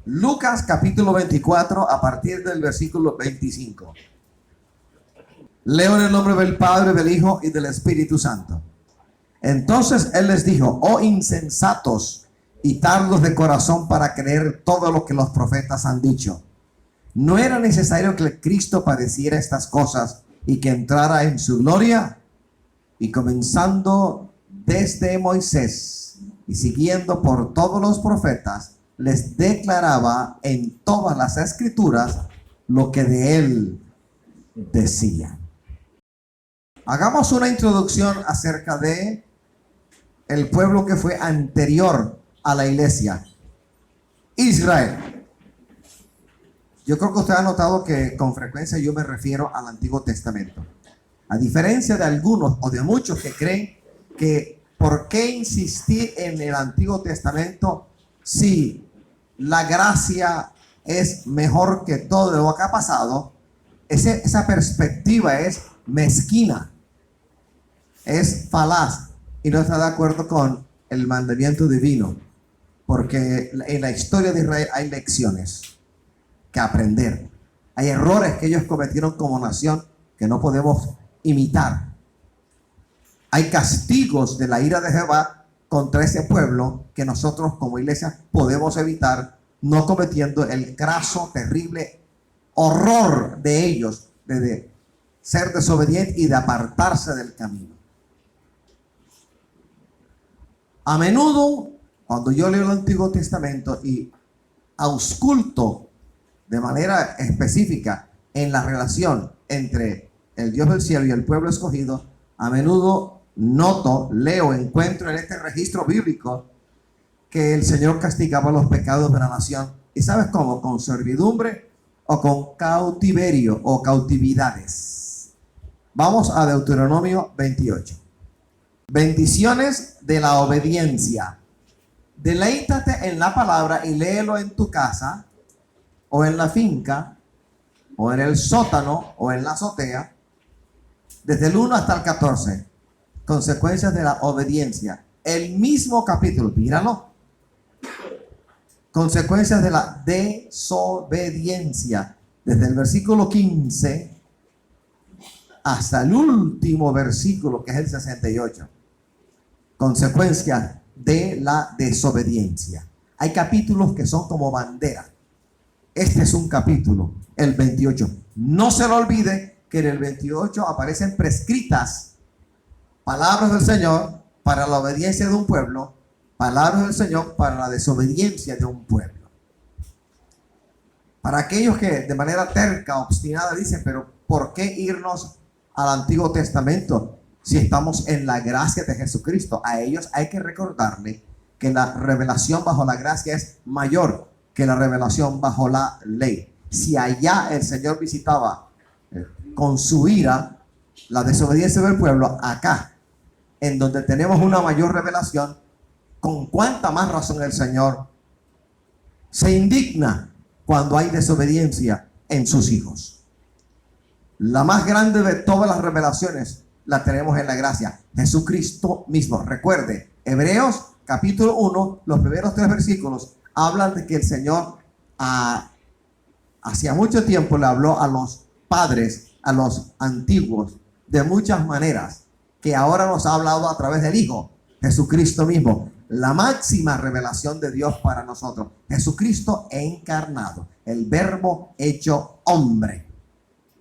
Lucas capítulo 24 a partir del versículo 25. Leo en el nombre del Padre, del Hijo y del Espíritu Santo. Entonces él les dijo: oh insensatos y tardos de corazón para creer todo lo que los profetas han dicho. ¿No era necesario que el Cristo padeciera estas cosas y que entrara en su gloria? Y comenzando desde Moisés y siguiendo por todos los profetas, les declaraba en todas las escrituras lo que de él decía. Hagamos una introducción acerca de el pueblo que fue anterior a la iglesia, Israel. Yo creo que usted ha notado que con frecuencia yo me refiero al Antiguo Testamento. A diferencia de algunos o de muchos que creen que ¿por qué insistir en el Antiguo Testamento si la gracia es mejor que todo lo que ha pasado? Esa perspectiva es mezquina, es falaz y no está de acuerdo con el mandamiento divino, porque en la historia de Israel hay lecciones que aprender. Hay errores que ellos cometieron como nación que no podemos imitar. Hay castigos de la ira de Jehová contra ese pueblo que nosotros como iglesia podemos evitar, no cometiendo el craso, terrible horror de ellos de ser desobedientes y de apartarse del camino. A menudo, cuando yo leo el Antiguo Testamento y ausculto de manera específica en la relación entre el Dios del cielo y el pueblo escogido, a menudo noto, leo, encuentro en este registro bíblico que el Señor castigaba los pecados de la nación. ¿Y sabes cómo? Con servidumbre o con cautiverio o cautividades. Vamos a Deuteronomio 28. Bendiciones de la obediencia. Deleítate en la palabra y léelo en tu casa, o en la finca, o en el sótano, o en la azotea, desde el 1 hasta el 14. Consecuencias de la obediencia. El mismo capítulo, míralo. Consecuencias de la desobediencia. Desde el versículo 15 hasta el último versículo, que es el 68. Consecuencias de la desobediencia. Hay capítulos que son como bandera. Este es un capítulo, el 28. No se lo olvide que en el 28 aparecen prescritas palabras del Señor para la obediencia de un pueblo, palabras del Señor para la desobediencia de un pueblo. Para aquellos que de manera terca, obstinada dicen, pero ¿por qué irnos al Antiguo Testamento si estamos en la gracia de Jesucristo? A ellos hay que recordarle que la revelación bajo la gracia es mayor que la revelación bajo la ley. Si allá el Señor visitaba con su ira la desobediencia del pueblo, acá, en donde tenemos una mayor revelación, con cuánta más razón el Señor se indigna cuando hay desobediencia en sus hijos. La más grande de todas las revelaciones la tenemos en la gracia, Jesucristo mismo. Recuerde, Hebreos capítulo 1, los primeros 3 versículos hablan de que el Señor hacía mucho tiempo le habló a los padres, a los antiguos, de muchas maneras, que ahora nos ha hablado a través del Hijo, Jesucristo mismo. La máxima revelación de Dios para nosotros, Jesucristo encarnado, el Verbo hecho hombre.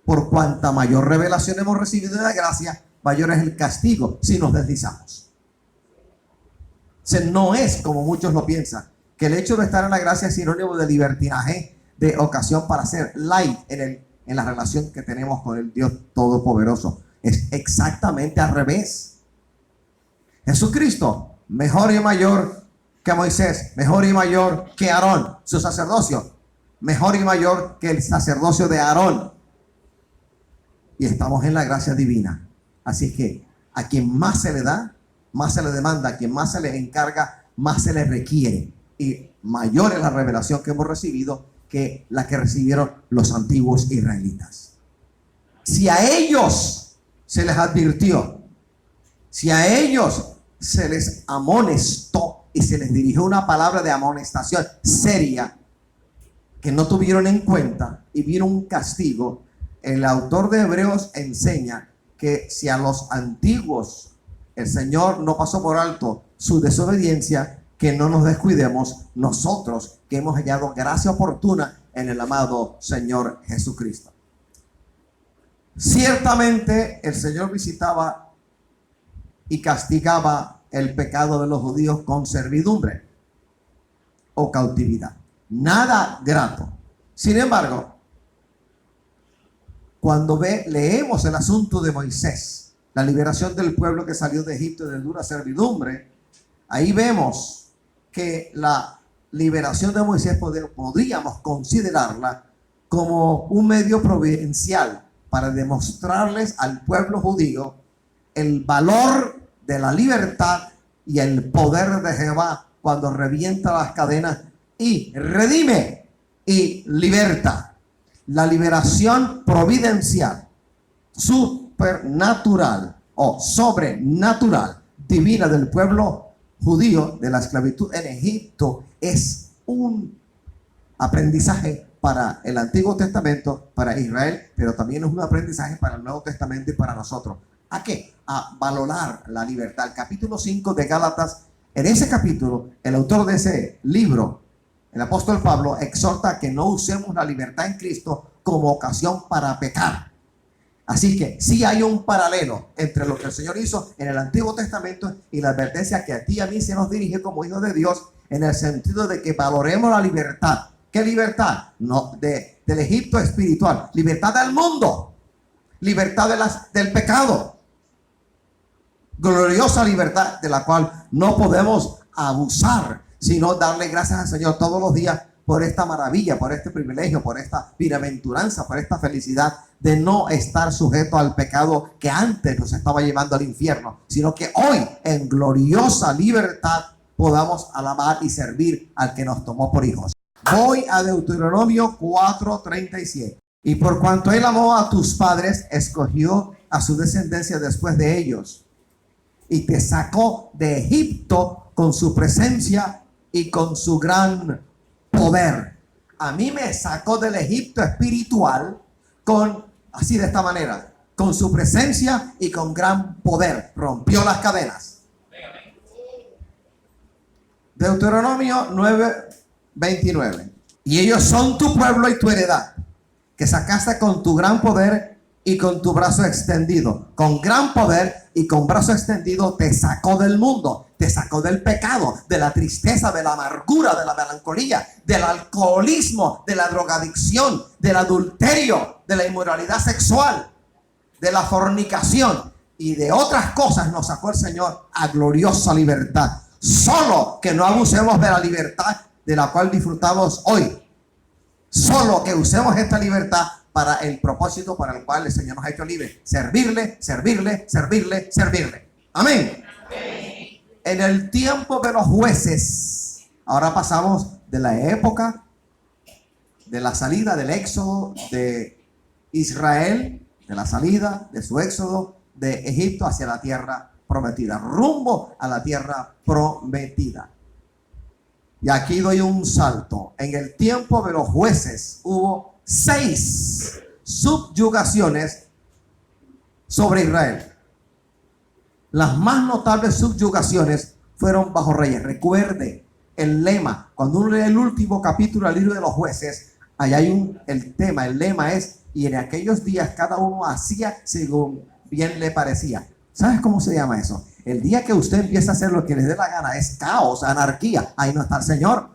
Por cuanta mayor revelación hemos recibido de la gracia, mayor es el castigo si nos deslizamos. No es como muchos lo piensan, que el hecho de estar en la gracia es sinónimo de libertinaje, de ocasión para ser light en la relación que tenemos con el Dios Todopoderoso. Es exactamente al revés. Jesucristo, mejor y mayor que Moisés, mejor y mayor que Aarón, su sacerdocio, mejor y mayor que el sacerdocio de Aarón. Y estamos en la gracia divina. Así que a quien más se le da, más se le demanda. A quien más se le encarga, más se le requiere. Y mayor es la revelación que hemos recibido que la que recibieron los antiguos israelitas. Si a ellos se les advirtió, si a ellos se les amonestó y se les dirigió una palabra de amonestación seria, que no tuvieron en cuenta y vieron un castigo, el autor de Hebreos enseña que si a los antiguos el Señor no pasó por alto su desobediencia, que no nos descuidemos nosotros que hemos hallado gracia oportuna en el amado Señor Jesucristo. Ciertamente el Señor visitaba y castigaba el pecado de los judíos con servidumbre o cautividad. Nada grato. Sin embargo, cuando leemos el asunto de Moisés, la liberación del pueblo que salió de Egipto de dura servidumbre, ahí vemos que la liberación de Moisés podríamos considerarla como un medio providencial para demostrarles al pueblo judío el valor de la libertad y el poder de Jehová cuando revienta las cadenas y redime y liberta. La liberación providencial, supernatural o sobrenatural, divina del pueblo judío de la esclavitud en Egipto es un aprendizaje para el Antiguo Testamento, para Israel, pero también es un aprendizaje para el Nuevo Testamento y para nosotros. ¿A qué? A valorar la libertad. El capítulo 5 de Gálatas, en ese capítulo, el autor de ese libro, el apóstol Pablo, exhorta a que no usemos la libertad en Cristo como ocasión para pecar. Así que sí hay un paralelo entre lo que el Señor hizo en el Antiguo Testamento y la advertencia que a ti y a mí se nos dirige como hijos de Dios, en el sentido de que valoremos la libertad. ¿Qué libertad? No, del Egipto espiritual. Libertad del mundo. Libertad del pecado. Gloriosa libertad de la cual no podemos abusar, sino darle gracias al Señor todos los días por esta maravilla, por este privilegio, por esta bienaventuranza, por esta felicidad de no estar sujeto al pecado que antes nos estaba llevando al infierno, sino que hoy en gloriosa libertad podamos alabar y servir al que nos tomó por hijos. Voy a Deuteronomio 4:37. Y por cuanto él amó a tus padres, escogió a su descendencia después de ellos, y te sacó de Egipto con su presencia y con su gran poder. A mí me sacó del Egipto espiritual así de esta manera, con su presencia y con gran poder. Rompió las cadenas. Deuteronomio 9:29. Y ellos son tu pueblo y tu heredad, que sacaste con tu gran poder y con tu brazo extendido. Con gran poder y con brazo extendido te sacó del mundo, te sacó del pecado, de la tristeza, de la amargura, de la melancolía, del alcoholismo, de la drogadicción, del adulterio, de la inmoralidad sexual, de la fornicación y de otras cosas. Nos sacó el Señor a gloriosa libertad. Solo que no abusemos de la libertad de la cual disfrutamos hoy. Solo que usemos esta libertad para el propósito para el cual el Señor nos ha hecho libres. Servirle, servirle, servirle, servirle. Amén. Amén. En el tiempo de los jueces, ahora pasamos de la época de la salida del éxodo de Israel, de la salida de su éxodo de Egipto hacia la tierra prometida, rumbo a la tierra prometida. Y aquí doy un salto. En el tiempo de los jueces hubo 6 subyugaciones sobre Israel. Las más notables subyugaciones fueron bajo reyes. Recuerde el lema. Cuando uno lee el último capítulo del libro de los jueces, allá hay el tema. El lema es: y en aquellos días cada uno hacía según bien le parecía. ¿Sabes cómo se llama eso? El día que usted empieza a hacer lo que le dé la gana es caos, anarquía. Ahí no está el Señor.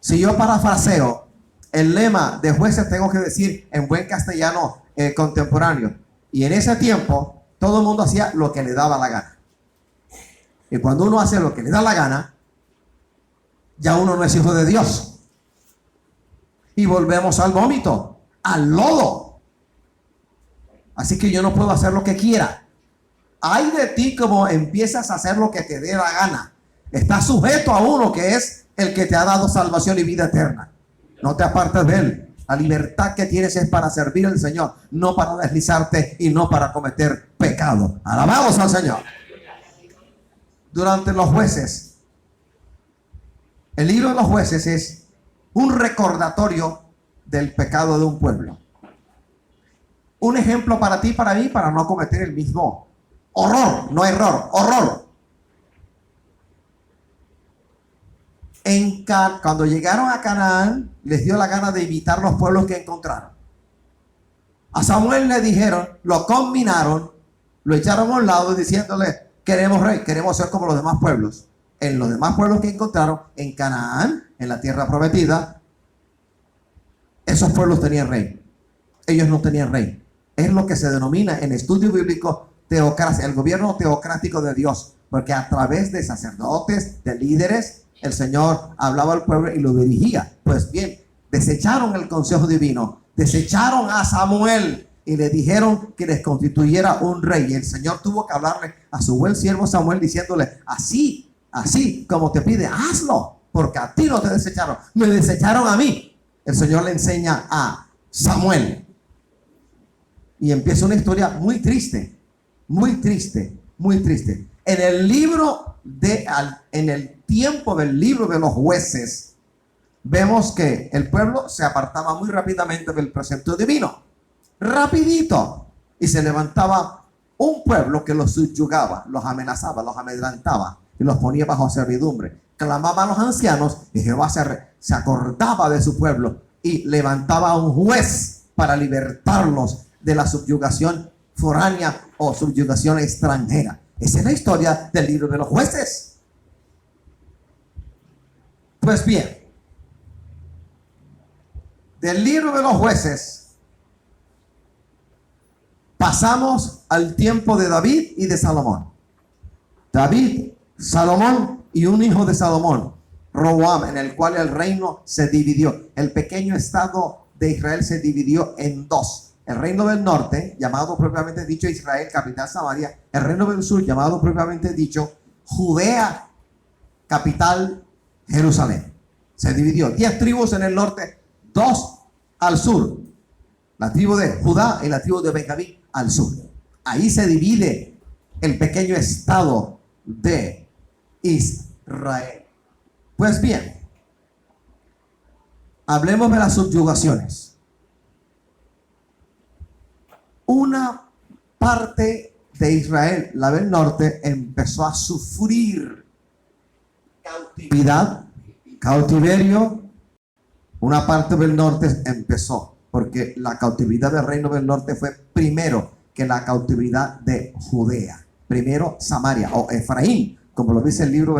Si yo parafraseo el lema de jueces, tengo que decir en buen castellano contemporáneo: y en ese tiempo todo el mundo hacía lo que le daba la gana. Y cuando uno hace lo que le da la gana, ya uno no es hijo de Dios. Y volvemos al vómito, al lodo. Así que yo no puedo hacer lo que quiera. Ay de ti como empiezas a hacer lo que te dé la gana. Estás sujeto a uno que es el que te ha dado salvación y vida eterna. No te apartes de él. La libertad que tienes es para servir al Señor, no para deslizarte y no para cometer pecado. Alabamos al Señor. Durante los jueces, el libro de los jueces es un recordatorio del pecado de un pueblo. Un ejemplo para ti, para mí, para no cometer el mismo horror, no error, horror. Cuando llegaron a Canaán, les dio la gana de imitar los pueblos que encontraron. A Samuel le dijeron, lo combinaron, lo echaron a un lado diciéndole, queremos rey, queremos ser como los demás pueblos. En los demás pueblos que encontraron, en Canaán, en la tierra prometida, esos pueblos tenían rey. Ellos no tenían rey. Es lo que se denomina en estudio bíblico teocracia, el gobierno teocrático de Dios. Porque a través de sacerdotes, de líderes, el Señor hablaba al pueblo y lo dirigía. Pues bien, desecharon el consejo divino, desecharon a Samuel y le dijeron que les constituyera un rey. Y el Señor tuvo que hablarle a su buen siervo Samuel diciéndole, así como te pide, hazlo, porque a ti no te desecharon, me desecharon a mí. El Señor le enseña a Samuel. Y empieza una historia muy triste, muy triste, muy triste. En el tiempo del libro de los jueces, vemos que el pueblo se apartaba muy rápidamente del precepto divino. Rapidito. Y se levantaba un pueblo que los subyugaba, los amenazaba, los amedrentaba y los ponía bajo servidumbre. Clamaba a los ancianos y Jehová se acordaba de su pueblo y levantaba a un juez para libertarlos de la subyugación foránea o subyugación extranjera. Esa es la historia del libro de los jueces. Pues bien, del libro de los jueces pasamos al tiempo de David y de Salomón. David, Salomón y un hijo de Salomón, Roboam, en el cual el reino se dividió. El pequeño estado de Israel se dividió en dos. El reino del norte, llamado propiamente dicho Israel, capital Samaria. El reino del sur, llamado propiamente dicho Judea, capital Jerusalén. Se dividió 10 tribus en el norte, 2 al sur. La tribu de Judá y la tribu de Benjamín al sur. Ahí se divide el pequeño estado de Israel. Pues bien, hablemos de las subyugaciones. Una parte de Israel, la del norte, empezó a sufrir cautividad, cautiverio. Una parte del norte empezó, porque la cautividad del reino del norte fue primero que la cautividad de Judea. Primero Samaria o Efraín, como lo dice el libro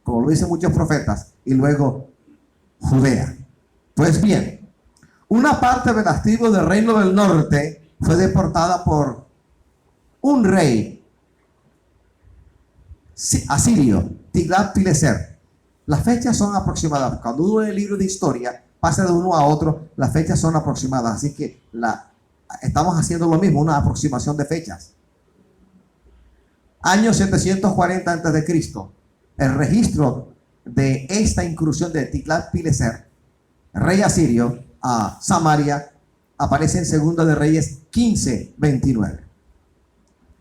como lo dicen muchos profetas, y luego Judea. Pues bien, una parte de las tribus del reino del norte fue deportada por un rey asirio, Tiglat-Pileser. Las fechas son aproximadas. Cuando uno en el libro de historia pasa de uno a otro, las fechas son aproximadas. Así que estamos haciendo lo mismo, una aproximación de fechas. Año 740 a.C. El registro de esta incursión de Tiglat-Pileser, rey asirio, a Samaria, aparece en Segunda de Reyes 15:29.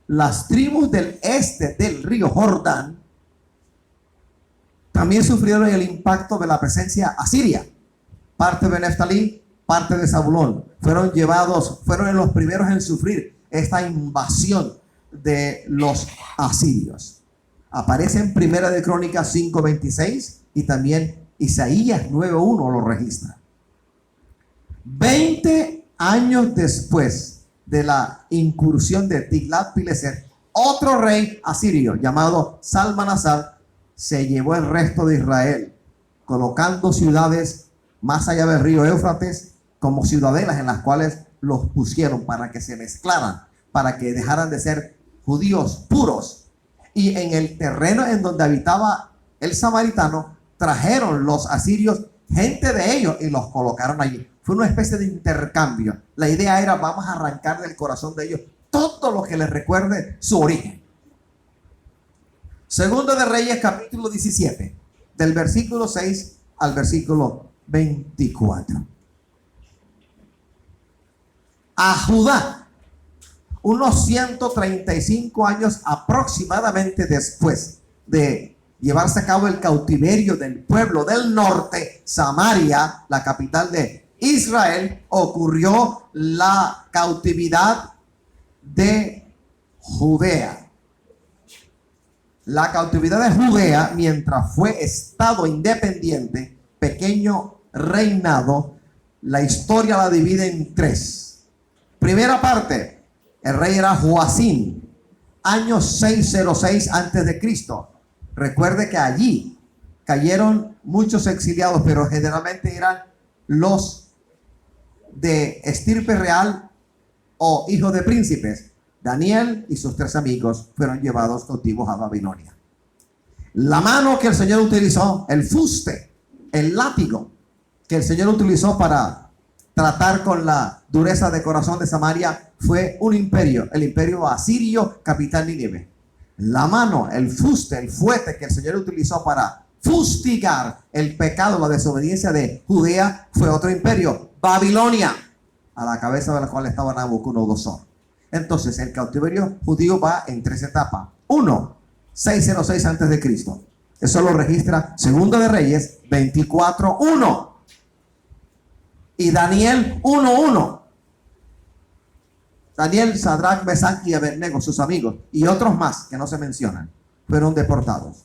Las tribus del este del río Jordán también sufrieron el impacto de la presencia asiria. Parte de Neftalí, parte de Zabulón fueron en los primeros en sufrir esta invasión de los asirios. Aparece en Primera de Crónicas 5:26 y también Isaías 9:1 lo registra. 20 años después de la incursión de Tiglat-Pileser, otro rey asirio llamado Salmanasar se llevó el resto de Israel, colocando ciudades más allá del río Éufrates como ciudadelas en las cuales los pusieron para que se mezclaran, para que dejaran de ser judíos puros. Y en el terreno en donde habitaba el samaritano, trajeron los asirios gente de ellos y los colocaron allí. Fue una especie de intercambio. La idea era, vamos a arrancar del corazón de ellos todo lo que les recuerde su origen. Segundo de Reyes, capítulo 17, del versículo 6 al versículo 24. A Judá, unos 135 años aproximadamente después de llevarse a cabo el cautiverio del pueblo del norte, Samaria, la capital de Israel, ocurrió la cautividad de Judea. La cautividad de Judea, mientras fue estado independiente, pequeño reinado, la historia la divide en tres. Primera parte, el rey era Joacim, año 606 antes de Cristo. Recuerde que allí cayeron muchos exiliados, pero generalmente eran los de estirpe real o hijos de príncipes. Daniel y sus 3 amigos fueron llevados cautivos a Babilonia. La mano que el Señor utilizó, el fuste, el látigo que el Señor utilizó para tratar con la dureza de corazón de Samaria, fue un imperio, el imperio asirio, capital Nínive. La mano, el fuste, el fuete que el Señor utilizó para fustigar el pecado, la desobediencia de Judea, fue otro imperio, Babilonia, a la cabeza de la cual estaba Nabucodonosor. Entonces el cautiverio judío va en 3 etapas. 1, 606 antes de Cristo. Eso lo registra Segunda de Reyes 24:1 y Daniel 1:1. Daniel, Sadrach, Mesach y Abednego, sus amigos, y otros más que no se mencionan, fueron deportados.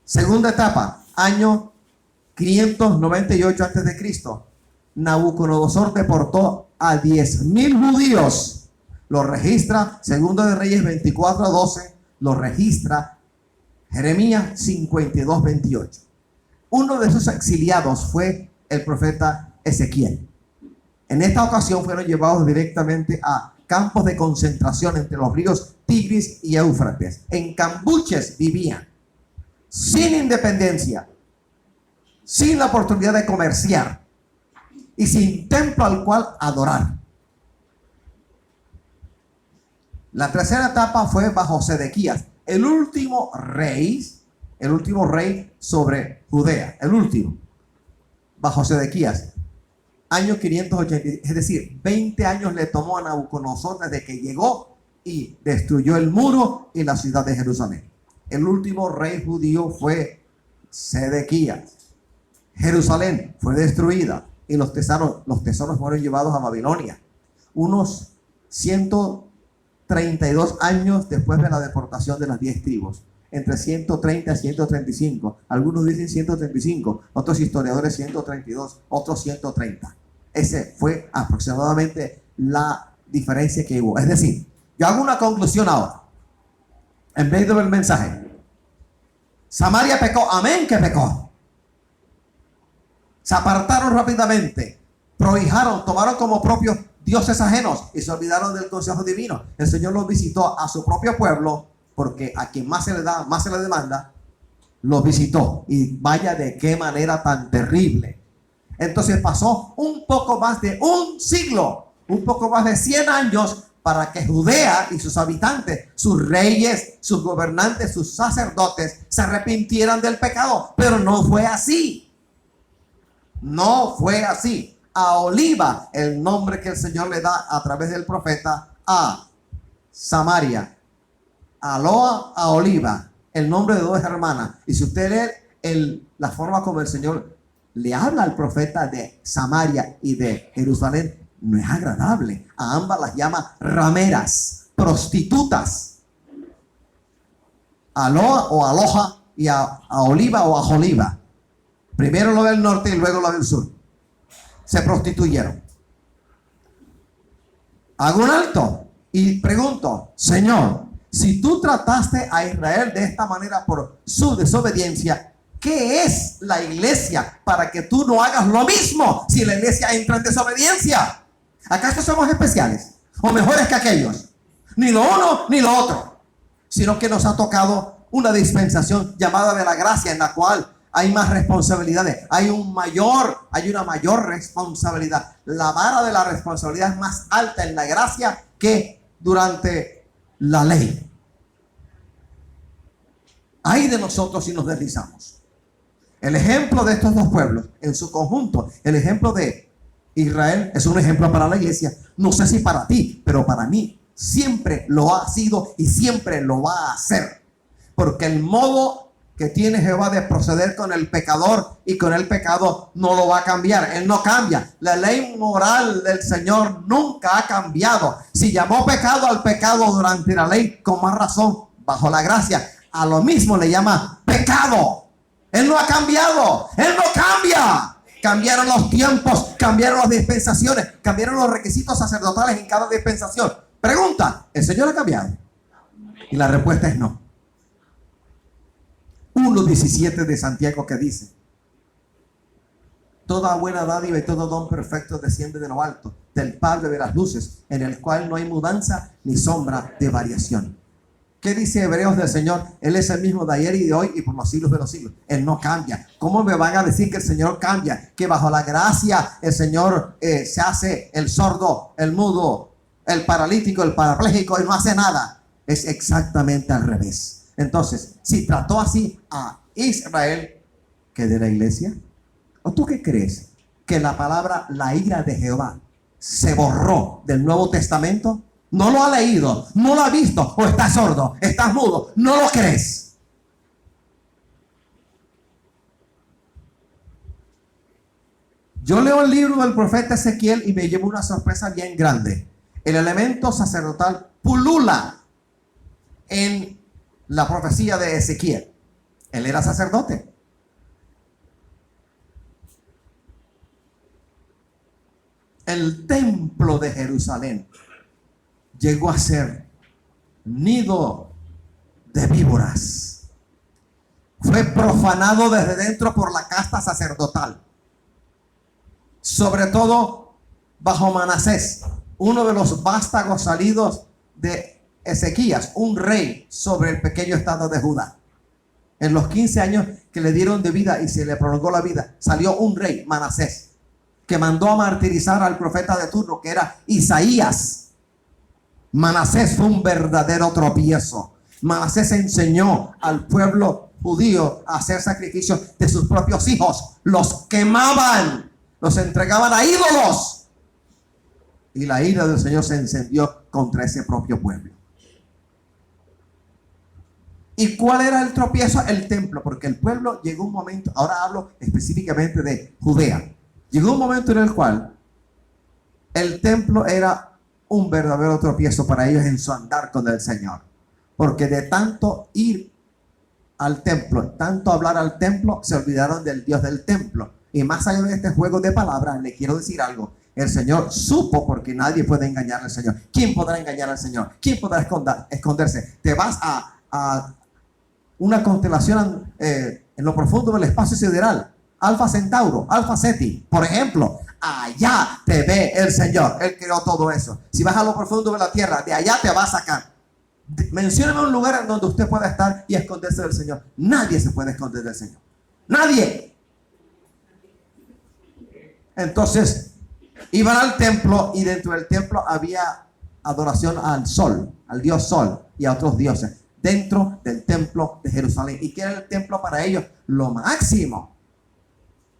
Segunda etapa, año 598 antes de Cristo. Nabucodonosor deportó a 10,000 judíos. Lo registra Segunda de Reyes 24:12, lo registra Jeremías 52:28. Uno de esos exiliados fue el profeta Ezequiel. En esta ocasión fueron llevados directamente a campos de concentración entre los ríos Tigris y Éufrates. En cambuches vivían, sin independencia, sin la oportunidad de comerciar y sin templo al cual adorar. La tercera etapa fue bajo Sedequías, el último rey sobre Judea, el último, bajo Sedequías, año 580, es decir, 20 años le tomó a Nabucodonosor desde que llegó y destruyó el muro y la ciudad de Jerusalén. El último rey judío fue Sedequías. Jerusalén fue destruida y los tesoros fueron llevados a Babilonia. Unos 132 años después de la deportación de las 10 tribus, entre 130 y 135. Algunos dicen 135, otros historiadores 132, otros 130. Ese fue aproximadamente la diferencia que hubo. Es decir, yo hago una conclusión ahora, en vez de ver el mensaje. Samaria pecó, amén que pecó. Se apartaron rápidamente, prohijaron, tomaron como propios dioses ajenos y se olvidaron del consejo divino. El Señor los visitó a su propio pueblo, porque a quien más se le da, más se le demanda, los visitó. Y vaya de qué manera tan terrible. Entonces pasó un poco más de un siglo, un poco más de 100 años para que Judea y sus habitantes, sus reyes, sus gobernantes, sus sacerdotes se arrepintieran del pecado. Pero no fue así. No fue así. Aholiba, el nombre que el Señor le da a través del profeta a Samaria. Aloa, Aholiba, el nombre de 2 hermanas. Y si usted lee la forma como el Señor le habla al profeta de Samaria y de Jerusalén, no es agradable. A ambas las llama rameras, prostitutas. Aloa o Aloha y Aholiba o Aholiba. Primero lo del norte y luego lo del sur. Se prostituyeron. Hago un alto y pregunto, Señor, si tú trataste a Israel de esta manera por su desobediencia, ¿qué es la iglesia para que tú no hagas lo mismo si la iglesia entra en desobediencia? ¿Acaso somos especiales o mejores que aquellos? Ni lo uno ni lo otro, sino que nos ha tocado una dispensación llamada de la gracia, en la cual hay más responsabilidades, hay una mayor responsabilidad. La vara de la responsabilidad es más alta en la gracia que durante la ley. Ay de nosotros si nos deslizamos. El ejemplo de estos 2 pueblos en su conjunto, el ejemplo de Israel es un ejemplo para la iglesia. No sé si para ti, pero para mí siempre lo ha sido y siempre lo va a hacer. Porque el modo que tiene Jehová de proceder con el pecador y con el pecado no lo va a cambiar. Él no cambia. La ley moral del Señor nunca ha cambiado. Si llamó pecado al pecado durante la ley, con más razón, bajo la gracia, a lo mismo le llama pecado. Él no ha cambiado. Él no cambia. Cambiaron los tiempos, cambiaron las dispensaciones, cambiaron los requisitos sacerdotales en cada dispensación. Pregunta, ¿el Señor ha cambiado? Y la respuesta es no. 1:17 de Santiago, que dice: toda buena dádiva y todo don perfecto desciende de lo alto, del Padre de las luces, en el cual no hay mudanza ni sombra de variación. ¿Qué dice Hebreos del Señor? Él es el mismo de ayer y de hoy y por los siglos de los siglos. Él no cambia. ¿Cómo me van a decir que el Señor cambia? Que bajo la gracia el Señor se hace el sordo, el mudo, el paralítico, el parapléjico y no hace nada. Es exactamente al revés. Entonces, si trató así a Israel, ¿qué de la iglesia? ¿O tú qué crees? ¿Que la palabra la ira de Jehová se borró del Nuevo Testamento? No lo ha leído, no lo ha visto, o estás sordo, estás mudo, no lo crees. Yo leo el libro del profeta Ezequiel y me llevo una sorpresa bien grande. El elemento sacerdotal pulula en la profecía de Ezequiel. Él era sacerdote. El templo de Jerusalén llegó a ser nido de víboras. Fue profanado desde dentro por la casta sacerdotal, sobre todo bajo Manasés, uno de los vástagos salidos de Ezequías, un rey sobre el pequeño estado de Judá. En los 15 años que le dieron de vida y se le prolongó la vida, salió un rey, Manasés, que mandó a martirizar al profeta de turno, que era Isaías. Manasés fue un verdadero tropiezo. Manasés enseñó al pueblo judío a hacer sacrificios de sus propios hijos. Los quemaban, los entregaban a ídolos. Y la ira del Señor se encendió contra ese propio pueblo. ¿Y cuál era el tropiezo? El templo, porque el pueblo llegó un momento, ahora hablo específicamente de Judea, llegó un momento en el cual el templo era un verdadero tropiezo para ellos en su andar con el Señor, porque de tanto ir al templo, tanto hablar al templo, se olvidaron del Dios del templo. Y más allá de este juego de palabras, le quiero decir algo: el Señor supo, porque nadie puede engañar al Señor. ¿Quién podrá engañar al Señor? ¿Quién podrá esconderse? Te vas a una constelación en lo profundo del espacio sideral, Alfa Centauro, Alfa Ceti, por ejemplo. Allá te ve el Señor. Él creó todo eso. Si vas a lo profundo de la tierra, de allá te va a sacar. Mencióname un lugar en donde usted pueda estar y esconderse del Señor. Nadie se puede esconder del Señor. Nadie. Entonces, iban al templo y dentro del templo había adoración al sol, al dios sol y a otros dioses. Dentro del templo de Jerusalén. ¿Y qué era el templo para ellos? Lo máximo.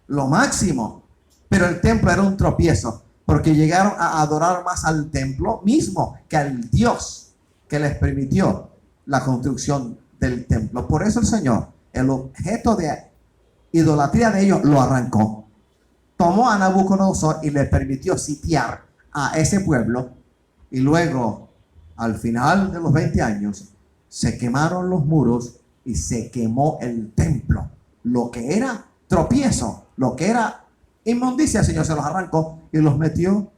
Lo máximo. Pero el templo era un tropiezo, porque llegaron a adorar más al templo mismo que al Dios que les permitió la construcción del templo. Por eso el Señor, el objeto de idolatría de ellos, lo arrancó. Tomó a Nabucodonosor y le permitió sitiar a ese pueblo. Y luego, al final de los 20 años, se quemaron los muros y se quemó el templo. Lo que era tropiezo, lo que era inmundicia, el Señor se los arrancó y los metió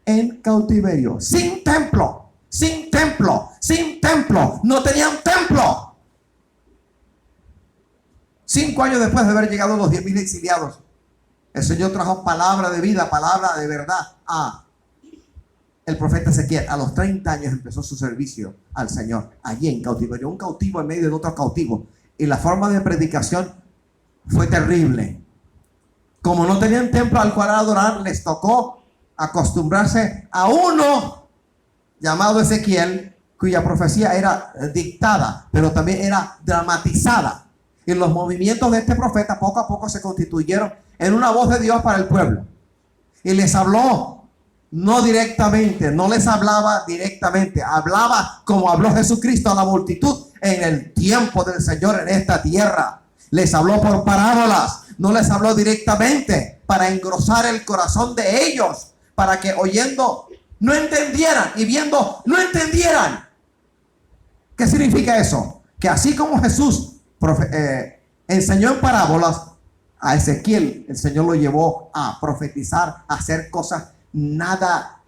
en cautiverio. Sin templo, sin templo, sin templo. No tenían templo. 5 años después de haber llegado los 10,000 exiliados, el Señor trajo palabra de vida, palabra de verdad a el profeta Ezequiel. A los 30 años empezó su servicio al Señor allí en cautiverio. Un cautivo en medio de otro cautivo. Y la forma de predicación fue terrible. Como no tenían templo al cual adorar, les tocó acostumbrarse a uno llamado Ezequiel, cuya profecía era dictada, pero también era dramatizada. Y los movimientos de este profeta poco a poco se constituyeron en una voz de Dios para el pueblo. Y les habló, no directamente, no les hablaba directamente, hablaba como habló Jesucristo a la multitud en el tiempo del Señor en esta tierra. Les habló por parábolas, no les habló directamente, para engrosar el corazón de ellos, para que oyendo no entendieran y viendo no entendieran. ¿Qué significa eso? Que así como Jesús enseñó en parábolas, a Ezequiel el Señor lo llevó a profetizar, a hacer cosas nada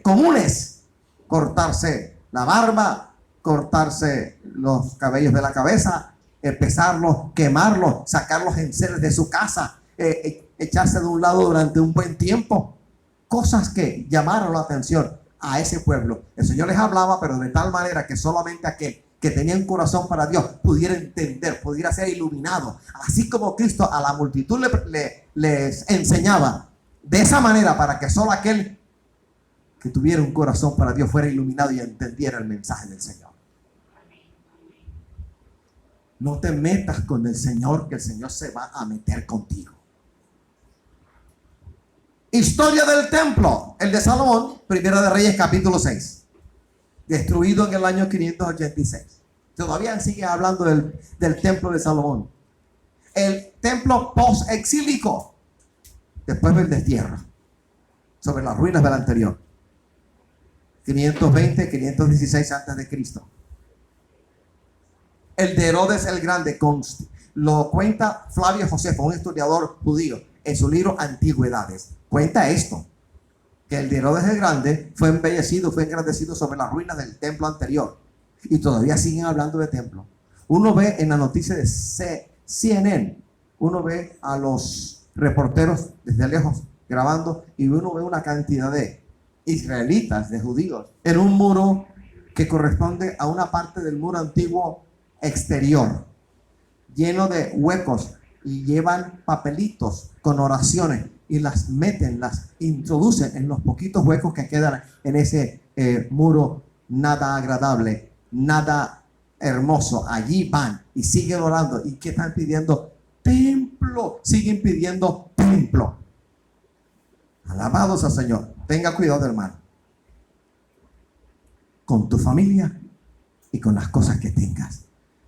comunes: cortarse la barba, cortarse los cabellos de la cabeza, pesarlos, quemarlos, sacar los enseres de su casa, echarse de un lado durante un buen tiempo. Cosas que llamaron la atención a ese pueblo. El Señor les hablaba, pero de tal manera que solamente aquel que tenía un corazón para Dios pudiera entender, pudiera ser iluminado. Así como Cristo a la multitud les enseñaba de esa manera, para que solo aquel que tuviera un corazón para Dios fuera iluminado y entendiera el mensaje del Señor. No te metas con el Señor, que el Señor se va a meter contigo. Historia del templo, el de Salomón, Primera de Reyes capítulo 6. Destruido en el año 586. Todavía sigue hablando del templo de Salomón. El templo post-exílico, después del destierro, sobre las ruinas del anterior. 520, 516 antes de Cristo. El de Herodes el Grande, lo cuenta Flavio Josefo, un historiador judío, en su libro Antigüedades. Cuenta esto, que el de Herodes el Grande fue embellecido, fue engrandecido sobre las ruinas del templo anterior. Y todavía siguen hablando de templo. Uno ve en la noticia de CNN, uno ve a los reporteros desde lejos grabando, y uno ve una cantidad de israelitas, de judíos, en un muro que corresponde a una parte del muro antiguo exterior, lleno de huecos, y llevan papelitos con oraciones y las meten, las introducen en los poquitos huecos que quedan en ese muro nada agradable, nada hermoso. Allí van y siguen orando. ¿Y qué están pidiendo? Templo. Siguen pidiendo templo. Alabados al Señor. Tenga cuidado, hermano, con tu familia y con las cosas que tengas,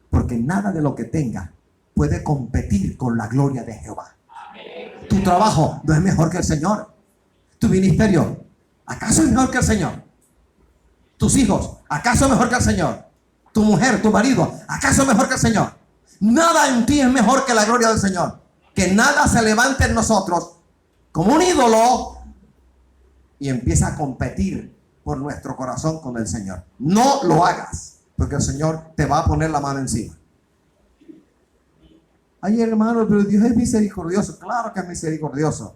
porque nada de lo que tengas puede competir con la gloria de Jehová. Amén. Tu trabajo no es mejor que el Señor. Tu ministerio, ¿acaso es mejor que el Señor? Tus hijos, ¿acaso es mejor que el Señor? Tu mujer, tu marido, ¿acaso es mejor que el Señor? Nada en ti es mejor que la gloria del Señor. Que nada se levante en nosotros como un ídolo y empieza a competir por nuestro corazón con el Señor. No lo hagas, porque el Señor te va a poner la mano encima. Ay, hermano, pero Dios es misericordioso. Claro que es misericordioso.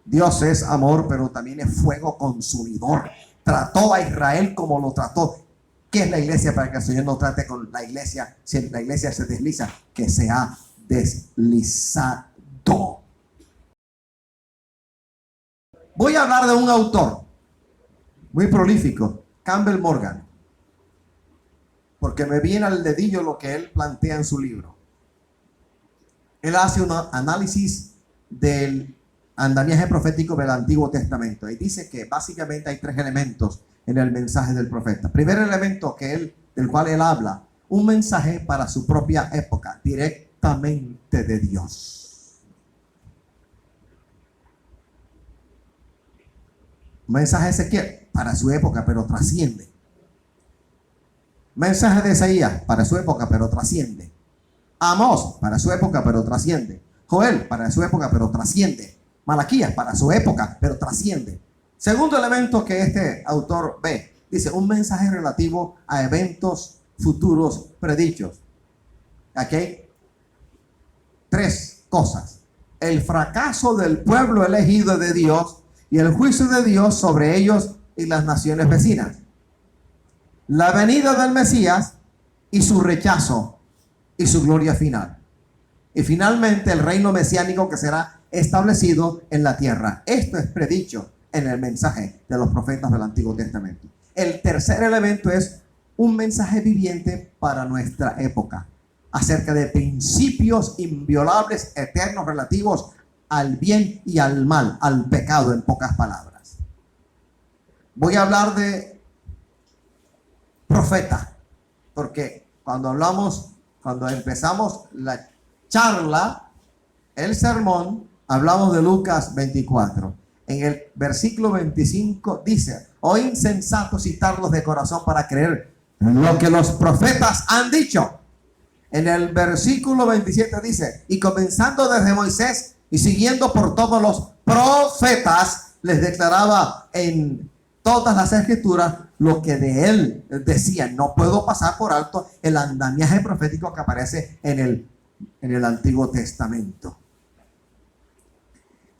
Dios es amor, pero también es fuego consumidor. Trató a Israel como lo trató. ¿Qué es la iglesia para que el Señor no trate con la iglesia? Si la iglesia se desliza, que se ha deslizado. Voy a hablar de un autor muy prolífico, Campbell Morgan, porque me viene al dedillo lo que él plantea en su libro. Él hace un análisis del andamiaje profético del Antiguo Testamento y dice que básicamente hay tres elementos en el mensaje del profeta. Primer elemento del cual él habla, un mensaje para su propia época, directamente de Dios. Un mensaje de Ezequiel para su época, pero trasciende. Mensaje de Isaías para su época, pero trasciende. Amós para su época, pero trasciende. Joel para su época, pero trasciende. Malaquías para su época, pero trasciende. Segundo elemento que este autor ve, dice un mensaje relativo a eventos futuros predichos. Aquí hay tres cosas: el fracaso del pueblo elegido de Dios y el juicio de Dios sobre ellos y las naciones vecinas, la venida del Mesías y su rechazo y su gloria final, y finalmente el reino mesiánico que será establecido en la tierra. Esto es predicho en el mensaje de los profetas del Antiguo Testamento. El tercer elemento es un mensaje viviente para nuestra época, acerca de principios inviolables, eternos, relativos al bien y al mal, al pecado, en pocas palabras. Voy a hablar de profeta, porque cuando empezamos charla, el sermón, hablamos de Lucas 24. En el versículo 25 dice: oh insensatos y tardos de corazón para creer lo que los profetas han dicho. En el versículo 27 dice: y comenzando desde Moisés y siguiendo por todos los profetas, les declaraba en todas las escrituras lo que de él decía. No puedo pasar por alto el andamiaje profético que aparece en el Antiguo Testamento.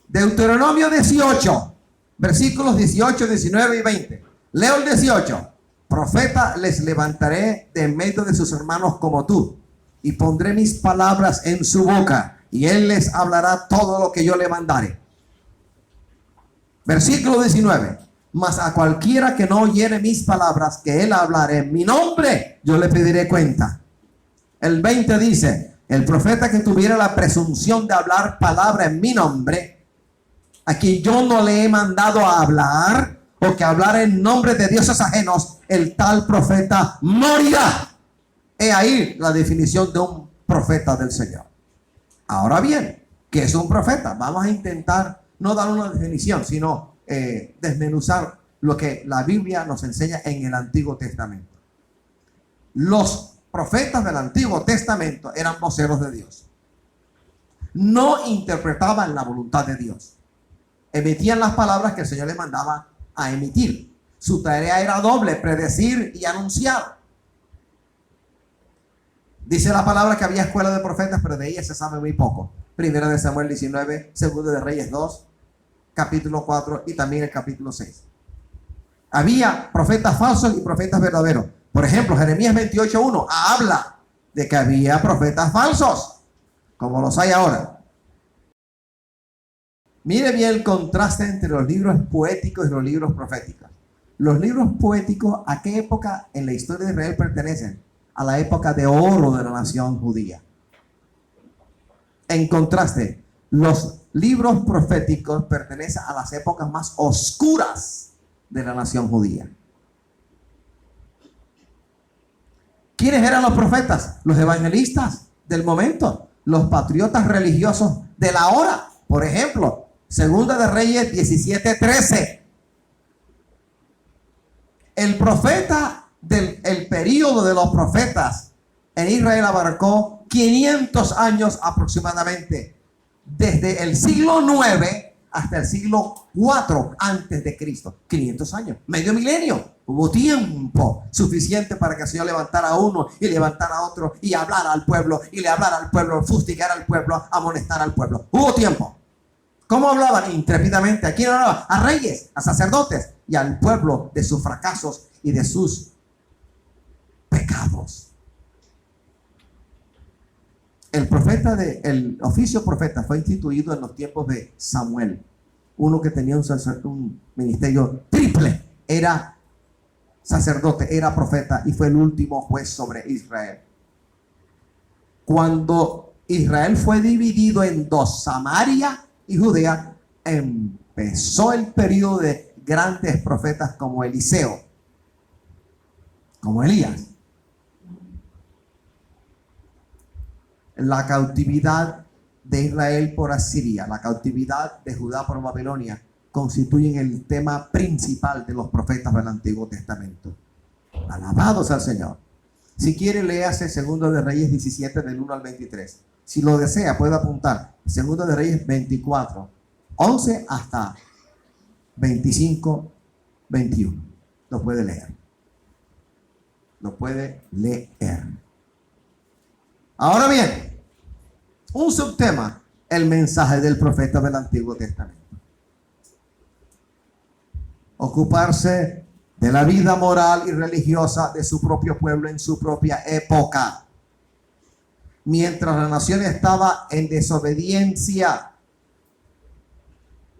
Deuteronomio 18, versículos 18, 19 y 20. Leo el 18. Profeta les levantaré de en medio de sus hermanos como tú, y pondré mis palabras en su boca, y él les hablará todo lo que yo le mandare. Versículo 19. Mas a cualquiera que no oyere mis palabras que él hablare en mi nombre, yo le pediré cuenta. El 20 dice: el profeta que tuviera la presunción de hablar palabra en mi nombre, a quien yo no le he mandado a hablar, o que hablara en nombre de dioses ajenos, el tal profeta morirá. He ahí la definición de un profeta del Señor. Ahora bien, ¿qué es un profeta? Vamos a intentar no dar una definición, sino desmenuzar lo que la Biblia nos enseña en el Antiguo Testamento. Los profetas del Antiguo Testamento eran voceros de Dios. No interpretaban la voluntad de Dios. Emitían las palabras que el Señor les mandaba a emitir. Su tarea era doble: predecir y anunciar. Dice la palabra que había escuela de profetas, pero de ella se sabe muy poco. Primera de Samuel 19, Segunda de Reyes 2, capítulo 4 y también el capítulo 6. Había profetas falsos y profetas verdaderos. Por ejemplo, Jeremías 28:1 habla de que había profetas falsos, como los hay ahora. Mire bien el contraste entre los libros poéticos y los libros proféticos. Los libros poéticos, ¿a qué época en la historia de Israel pertenecen? A la época de oro de la nación judía. En contraste, los libros proféticos pertenecen a las épocas más oscuras de la nación judía. ¿Quiénes eran los profetas? Los evangelistas del momento, los patriotas religiosos de la hora. Por ejemplo, Segunda de Reyes 17:13. El profeta el periodo de los profetas en Israel abarcó 500 años aproximadamente, desde el siglo 9 hasta el siglo 4 antes de Cristo. 500 años, medio milenio. Hubo tiempo suficiente para que el Señor levantara a uno y levantara a otro y hablara al pueblo y le hablara al pueblo, fustigara al pueblo, amonestar al pueblo. Hubo tiempo. ¿Cómo hablaban? Intrépidamente. ¿A quién hablaban? A reyes, a sacerdotes y al pueblo de sus fracasos y de sus pecados. El oficio profeta fue instituido en los tiempos de Samuel, uno que tenía un ministerio triple. Era sacerdote, era profeta y fue el último juez sobre Israel. Cuando Israel fue dividido en dos, Samaria y Judea, empezó el periodo de grandes profetas como Eliseo, como Elías. La cautividad de Israel por Asiria, la cautividad de Judá por Babilonia, constituyen el tema principal de los profetas del Antiguo Testamento. Alabados al Señor. Si quiere, léase Segundo de Reyes 17 del 1 al 23. Si lo desea, puede apuntar Segundo de Reyes 24, 11 hasta 25, 21. Lo puede leer. Lo puede leer. Ahora bien, un subtema: el mensaje del profeta del Antiguo Testamento. Ocuparse de la vida moral y religiosa de su propio pueblo en su propia época. Mientras la nación estaba en desobediencia,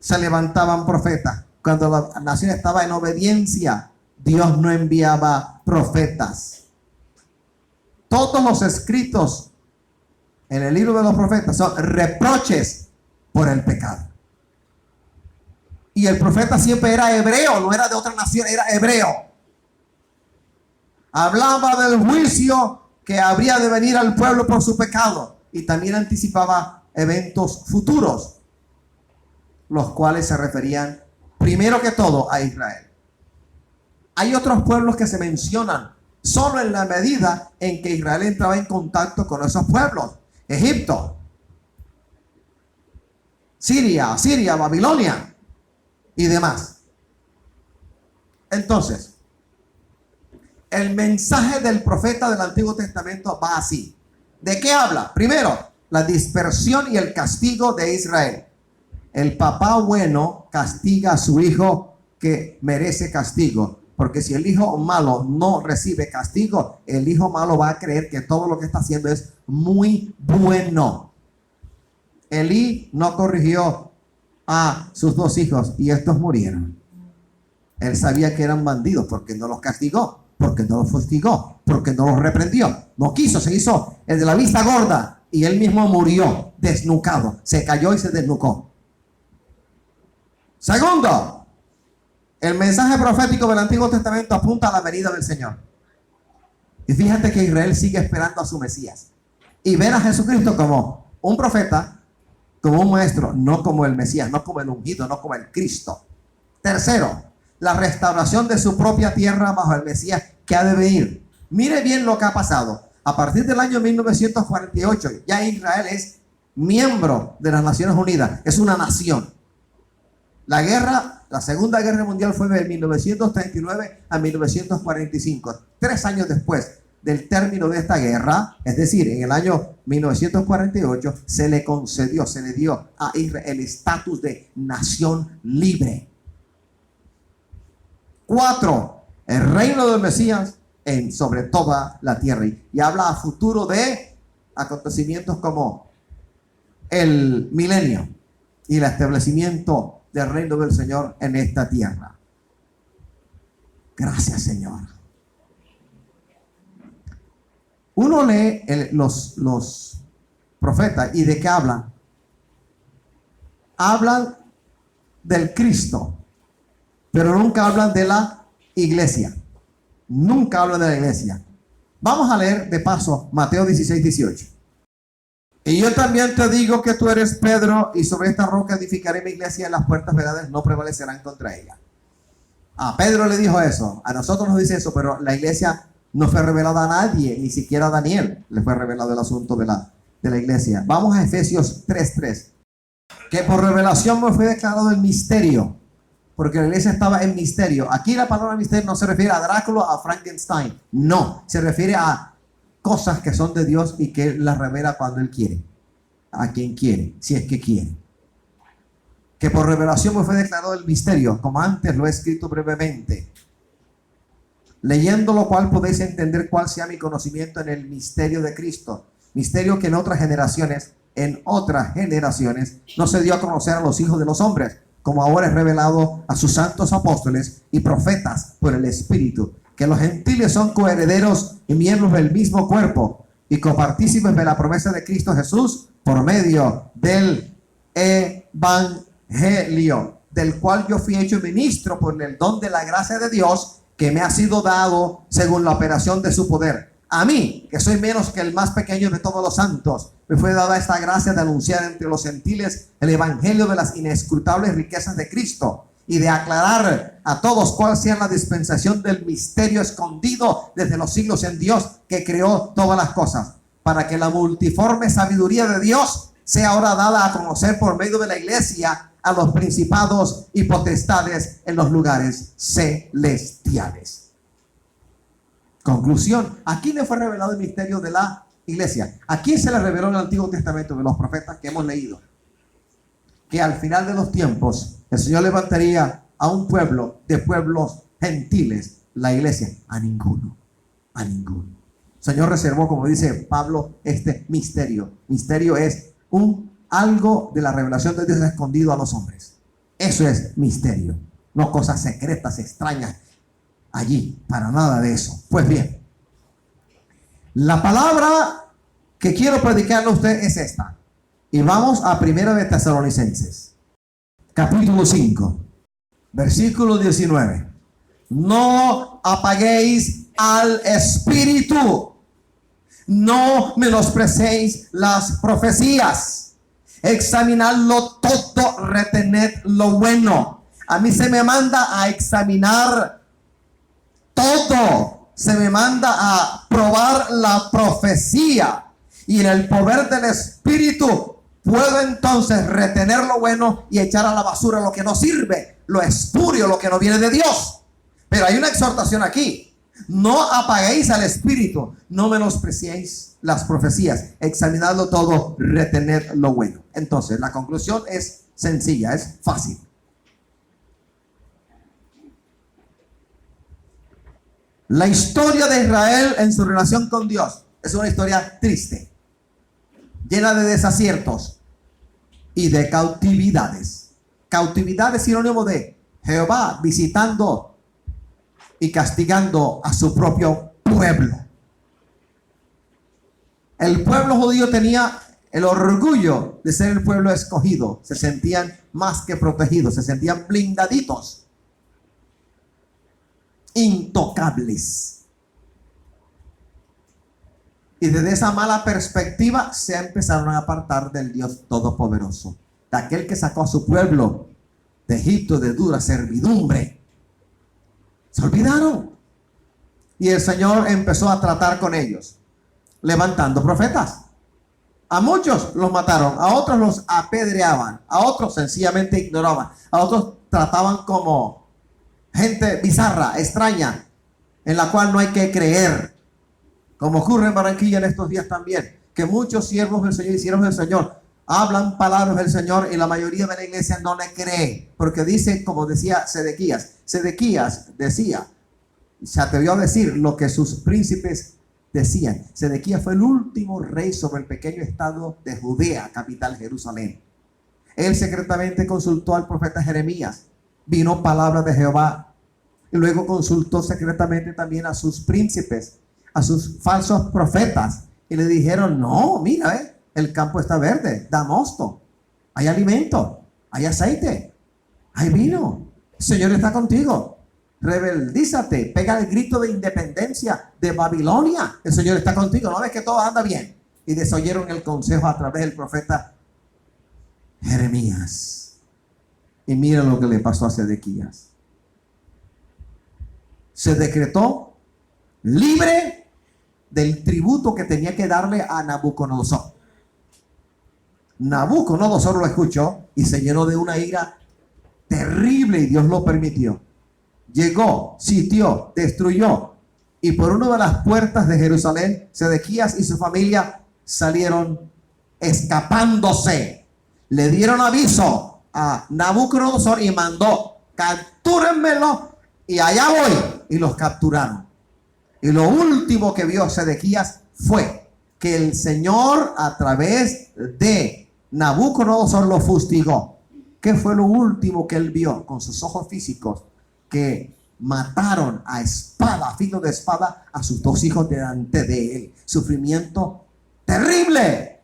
se levantaban profetas. Cuando la nación estaba en obediencia, Dios no enviaba profetas. Todos los escritos en el libro de los profetas son reproches por el pecado. Y el profeta siempre era hebreo, no era de otra nación, era hebreo. Hablaba del juicio que habría de venir al pueblo por su pecado. y también anticipaba eventos futuros, los cuales se referían primero que todo a Israel. Hay otros pueblos que se mencionan solo en la medida en que Israel entraba en contacto con esos pueblos. Egipto, Siria, Babilonia y demás. Entonces, el mensaje del profeta del Antiguo Testamento va así. ¿De qué habla? Primero, la dispersión y el castigo de Israel. El papá bueno castiga a su hijo que merece castigo. Porque si el hijo malo no recibe castigo, el hijo malo va a creer que todo lo que está haciendo es muy bueno. Elí no corrigió a sus dos hijos y estos murieron. Él sabía que eran bandidos porque no los castigó, porque no los fustigó, porque no los reprendió. No quiso, se hizo el de la vista gorda y él mismo murió desnucado. Se cayó y se desnucó. Segundo, el mensaje profético del Antiguo Testamento apunta a la venida del Señor. Y fíjate que Israel sigue esperando a su Mesías. Y ven a Jesucristo como un profeta, como un maestro, no como el Mesías, no como el ungido, no como el Cristo. Tercero, la restauración de su propia tierra bajo el Mesías que ha de venir. Mire bien lo que ha pasado. A partir del año 1948, ya Israel es miembro de las Naciones Unidas. Es una nación. La Segunda Guerra Mundial fue de 1939 a 1945. 3 años después del término de esta guerra, es decir, en el año 1948, se le dio a Israel el estatus de nación libre. 4. El reino del Mesías sobre toda la tierra. Y habla a futuro de acontecimientos como el milenio y el establecimiento del reino del Señor en esta tierra. Gracias, Señor. Uno lee los profetas y ¿de qué hablan? Hablan del Cristo, pero nunca hablan de la iglesia. Nunca hablan de la iglesia. Vamos a leer de paso Mateo 16:18. Y yo también te digo que tú eres Pedro, y sobre esta roca edificaré mi iglesia, y las puertas del Hades no prevalecerán contra ella. A Pedro le dijo eso, a nosotros nos dice eso, pero la iglesia no fue revelada a nadie, ni siquiera a Daniel le fue revelado el asunto de la iglesia. Vamos a Efesios 3:3. Que por revelación me fue declarado el misterio, porque la iglesia estaba en misterio. Aquí la palabra misterio no se refiere a Drácula, a Frankenstein, no, se refiere a cosas que son de Dios y que Él las revela cuando Él quiere, a quien quiere, si es que quiere. Que por revelación me fue declarado el misterio, como antes lo he escrito brevemente, leyendo lo cual podéis entender cuál sea mi conocimiento en el misterio de Cristo, misterio que en otras generaciones no se dio a conocer a los hijos de los hombres, como ahora es revelado a sus santos apóstoles y profetas por el Espíritu, que los gentiles son coherederos y miembros del mismo cuerpo y copartícipes de la promesa de Cristo Jesús por medio del evangelio, del cual yo fui hecho ministro por el don de la gracia de Dios que me ha sido dado según la operación de su poder. A mí, que soy menos que el más pequeño de todos los santos, me fue dada esta gracia de anunciar entre los gentiles el evangelio de las inescrutables riquezas de Cristo, y de aclarar a todos cuál sea la dispensación del misterio escondido desde los siglos en Dios, que creó todas las cosas, para que la multiforme sabiduría de Dios sea ahora dada a conocer por medio de la iglesia a los principados y potestades en los lugares celestiales. Conclusión: ¿a quién le fue revelado el misterio de la iglesia? ¿A quién se le reveló en el Antiguo Testamento de los profetas que hemos leído? Que al final de los tiempos el Señor levantaría a un pueblo de pueblos gentiles, la iglesia. A ninguno. El Señor reservó, como dice Pablo, este misterio. Misterio es algo de la revelación de Dios escondido a los hombres. Eso es misterio, no cosas secretas, extrañas allí, para nada de eso. Pues bien, la palabra que quiero predicarle a usted es esta. Y vamos a 1 de Tesalonicenses, capítulo 5, versículo 19. No apaguéis al Espíritu, No menosprecéis las profecías. Examinadlo todo, retened lo bueno. A mí se me manda a examinar todo. Se me manda a probar la profecía. Y en el poder del Espíritu puedo entonces retener lo bueno y echar a la basura lo que no sirve, lo espurio, lo que no viene de Dios. Pero hay una exhortación aquí. No apaguéis al Espíritu, no menospreciéis las profecías, examinadlo todo, retened lo bueno. Entonces, la conclusión es sencilla, es fácil. La historia de Israel en su relación con Dios es una historia triste, llena de desaciertos y de cautividades. Cautividad es sinónimo de Jehová visitando y castigando a su propio pueblo. El pueblo judío tenía el orgullo de ser el pueblo escogido. Se sentían más que protegidos, se sentían blindaditos, intocables. Y desde esa mala perspectiva se empezaron a apartar del Dios Todopoderoso, de aquel que sacó a su pueblo de Egipto de dura servidumbre. Se olvidaron. Y el Señor empezó a tratar con ellos, levantando profetas. A muchos los mataron, a otros los apedreaban, a otros sencillamente ignoraban, a otros trataban como gente bizarra, extraña, en la cual no hay que creer. Como ocurre en Barranquilla en estos días también, que muchos siervos del Señor y siervos del Señor hablan palabras del Señor y la mayoría de la iglesia no le cree, porque dice, como decía Sedequías decía, se atrevió a decir lo que sus príncipes decían. Sedequías fue el último rey sobre el pequeño estado de Judea, capital Jerusalén. Él secretamente consultó al profeta Jeremías, vino palabra de Jehová, y luego consultó secretamente también a sus príncipes, a sus falsos profetas, y le dijeron, no, mira, el campo está verde, da mosto, hay alimento, hay aceite, hay vino, el Señor está contigo, rebeldízate, pega el grito de independencia de Babilonia, el Señor está contigo, no ves que todo anda bien. Y desoyeron el consejo a través del profeta Jeremías. Y mira lo que le pasó a Sedequías. Se decretó libre del tributo que tenía que darle a Nabucodonosor. Nabucodonosor lo escuchó y se llenó de una ira terrible, y Dios lo permitió. Llegó, sitió, destruyó, y por una de las puertas de Jerusalén, Sedequías y su familia salieron escapándose. Le dieron aviso a Nabucodonosor y mandó, captúrenmelo y allá voy. Y los capturaron. Y lo último que vio Sedequías fue que el Señor a través de Nabucodonosor lo fustigó. ¿Qué fue lo último que él vio con sus ojos físicos? Que mataron a espada, a filo de espada, a sus dos hijos delante de él. Sufrimiento terrible.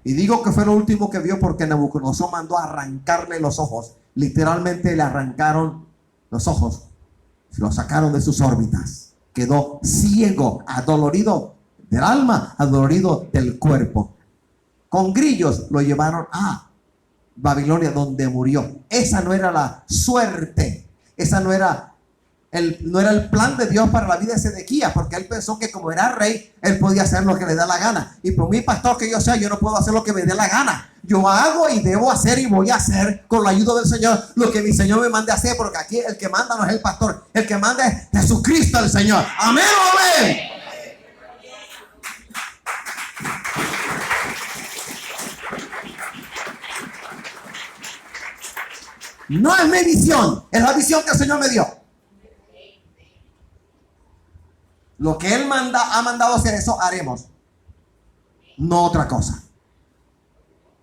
Y digo que fue lo último que vio porque Nabucodonosor mandó a arrancarle los ojos. Literalmente le arrancaron los ojos, lo sacaron de sus órbitas. Quedó ciego, adolorido del alma, adolorido del cuerpo. Con grillos lo llevaron a Babilonia, donde murió. Esa no era la suerte, esa no era el plan de Dios para la vida de Sedequías, porque él pensó que como era rey, él podía hacer lo que le da la gana. Y por muy pastor que yo sea, yo no puedo hacer lo que me dé la gana. Yo hago y debo hacer y voy a hacer con la ayuda del Señor lo que mi Señor me mande a hacer, porque aquí el que manda no es el pastor, el que manda es Jesucristo el Señor. Amén, amén. No es mi visión, es la visión que el Señor me dio. Lo que Él ha mandado hacer, eso haremos. No otra cosa.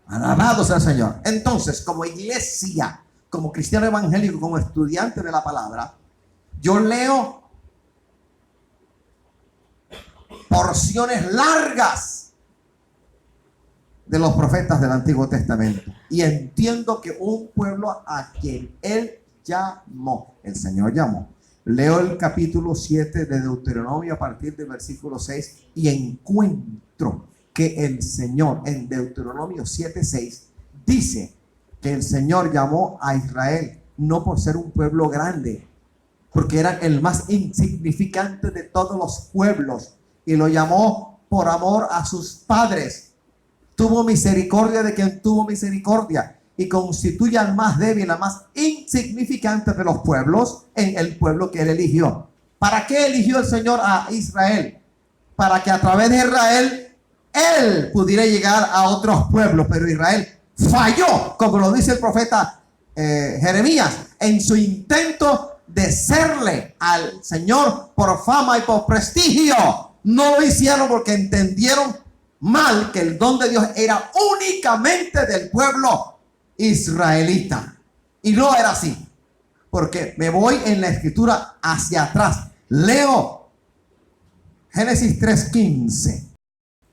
Alabado sea el Señor. Entonces, como iglesia, como cristiano evangélico, como estudiante de la palabra, yo leo porciones largas de los profetas del Antiguo Testamento y entiendo que un pueblo a quien Él llamó, el Señor llamó, Leo el capítulo 7 de Deuteronomio a partir del versículo 6 y encuentro que el Señor en Deuteronomio 7:6 dice que el Señor llamó a Israel no por ser un pueblo grande, porque era el más insignificante de todos los pueblos, y lo llamó por amor a sus padres. Tuvo misericordia de quien tuvo misericordia, y constituye al más débil, al más insignificante de los pueblos, en el pueblo que él eligió. ¿Para qué eligió el Señor a Israel? Para que a través de Israel él pudiera llegar a otros pueblos, pero Israel falló, como lo dice el profeta Jeremías, en su intento de serle al Señor por fama y por prestigio. No lo hicieron porque entendieron mal que el don de Dios era únicamente del pueblo israelita, y no era así. Porque me voy en la escritura hacia atrás, leo Génesis 3:15: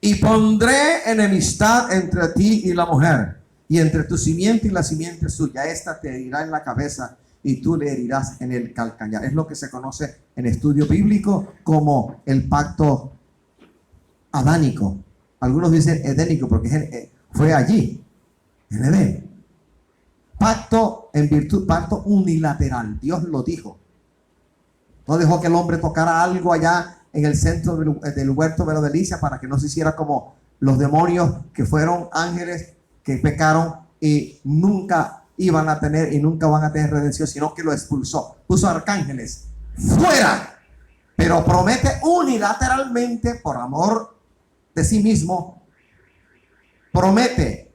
y pondré enemistad entre ti y la mujer, y entre tu simiente y la simiente suya. Esta te herirá en la cabeza y tú le herirás en el calcañar. Es lo que se conoce en estudio bíblico como el pacto adánico. Algunos dicen edénico porque fue allí, en Edén. Pacto en virtud, pacto unilateral. Dios lo dijo. No dejó que el hombre tocara algo allá en el centro del huerto de la delicia para que no se hiciera como los demonios, que fueron ángeles que pecaron y nunca iban a tener y nunca van a tener redención, sino que lo expulsó. Puso arcángeles fuera, pero promete unilateralmente, por amor de sí mismo, promete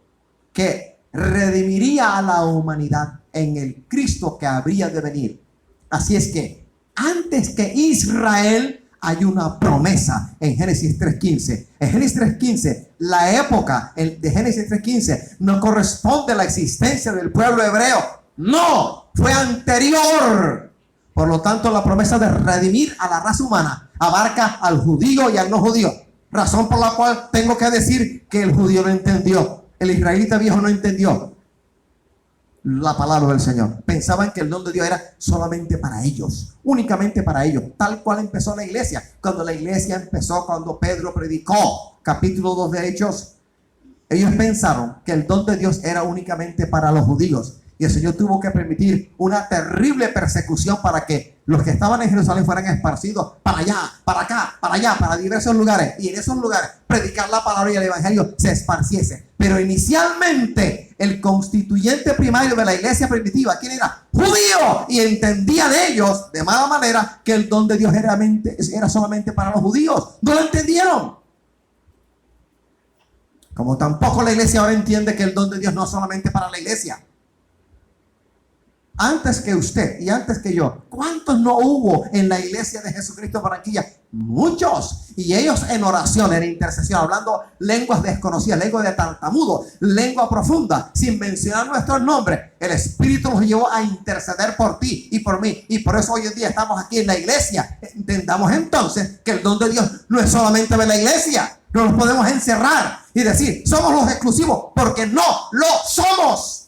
que redimiría a la humanidad en el Cristo que habría de venir. Así es que antes que Israel hay una promesa en Génesis 3:15. En Génesis 3:15, la época de Génesis 3:15 no corresponde a la existencia del pueblo hebreo. No, fue anterior. Por lo tanto, la promesa de redimir a la raza humana abarca al judío y al no judío. Razón por la cual tengo que decir que el judío no entendió, el israelita viejo no entendió la palabra del Señor. Pensaban que el don de Dios era solamente para ellos, únicamente para ellos, tal cual empezó la iglesia. Cuando la iglesia empezó, cuando Pedro predicó, capítulo 2 de Hechos, ellos pensaron que el don de Dios era únicamente para los judíos, y el Señor tuvo que permitir una terrible persecución para que los que estaban en Jerusalén fueran esparcidos para allá, para acá, para allá, para diversos lugares, y en esos lugares predicar la palabra y el evangelio se esparciese. Pero inicialmente el constituyente primario de la iglesia primitiva, ¿quién era? Judío, y entendía de ellos de mala manera que el don de Dios era solamente para los judíos. No lo entendieron. Como tampoco la iglesia ahora entiende que el don de Dios no es solamente para la iglesia. Antes que usted y antes que yo, ¿cuántos no hubo en la iglesia de Jesucristo Barranquilla? Muchos. Y ellos en oración, en intercesión, hablando lenguas desconocidas, lengua de tartamudo, lengua profunda, sin mencionar nuestros nombres. El Espíritu nos llevó a interceder por ti y por mí. Y por eso hoy en día estamos aquí en la iglesia. Entendamos entonces que el don de Dios no es solamente de la iglesia. No nos podemos encerrar y decir, somos los exclusivos, porque no lo somos.